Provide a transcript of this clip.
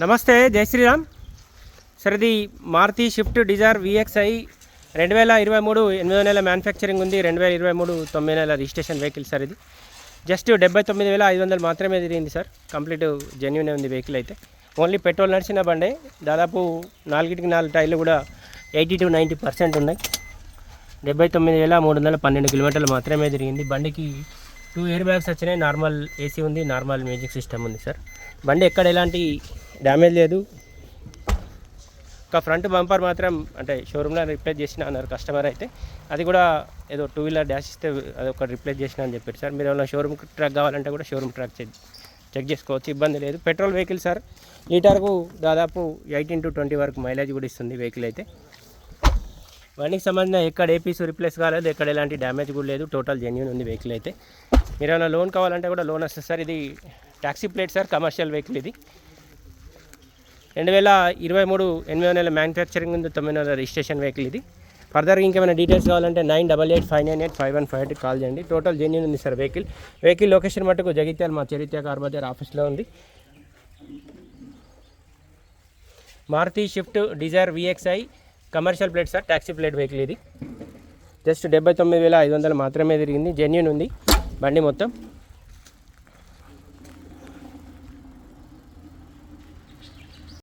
నమస్తే, జై శ్రీరామ్. సార్ ఇది మారుతి స్విఫ్ట్ డిజైర్ VXi 2023 8వ నెల మ్యానుఫ్యాక్చరింగ్ ఉంది. 2023 9వ నెల రిజిస్ట్రేషన్ వెహికల్ సార్. ఇది జస్ట్ 79,500 మాత్రమే తిరిగింది సార్. కంప్లీట్ జెన్యూనే ఉంది వెహికల్ అయితే. ఓన్లీ పెట్రోల్ నడిచిన బండే. దాదాపు 4 టైర్లు కూడా 80 to 90% ఉన్నాయి. 79,312 కిలోమీటర్లు మాత్రమే తిరిగింది. బండికి 2 ఎయిర్ బ్యాగ్స్ వచ్చినాయి. నార్మల్ ఏసీ ఉంది, నార్మల్ మ్యూజిక్ సిస్టమ్ ఉంది సార్. బండి ఎక్కడ ఎలాంటి డ్యామేజ్ లేదు. ఒక ఫ్రంట్ బంపర్ మాత్రం అంటే షోరూమ్లో రిప్లేస్ చేసిన అన్నారు కస్టమర్ అయితే. అది కూడా ఏదో 2 వీలర్ డాష్ ఇస్తే అది ఒక రిప్లేస్ చేసిన అని చెప్పారు సార్. మీరు ఏమైనా షోరూమ్ ట్రాక్ కావాలంటే కూడా షోరూమ్ ట్రాక్ చెక్ చేసుకోవచ్చు, ఇబ్బంది లేదు. Petrol vehicle sir. లీటర్కు దాదాపు 18 to 20 వరకు మైలేజ్ కూడా ఇస్తుంది వెహికల్ అయితే. బండికి సంబంధించిన ఎక్కడ ఏ పీసు రిప్లేస్ కాలేదు, ఎక్కడ ఎలాంటి డ్యామేజ్ కూడా లేదు. టోటల్ జెన్యూన్ ఉంది వెహికల్ అయితే. మీరు ఏమైనా లోన్ కావాలంటే కూడా లోన్ వస్తుంది సార్. ఇది taxi plate sir, commercial vehicle. ఇది 2023 8వ నెల మ్యానుఫ్యాక్చరింగ్ ఉంది, 9వ నెల రిజిస్ట్రేషన్ వెహికల్. ఇది ఫర్దర్గా ఇంకేమైనా డీటెయిల్స్ కావాలంటే 9885985158 కాల్ చేయండి. టోటల్ జెన్యూన్ ఉంది సార్ వెహికల్ లొకేషన్ మట్టుకు జగిత్యాల మా చరిత్ర కార్ బజార్ ఆఫీస్లో ఉంది. Maruti Swift Dzire VXi commercial plate sir, taxi plate vehicle. ఇది జస్ట్ 79,500 మాత్రమే తిరిగింది. జెన్యూన్ ఉంది బండి మొత్తం.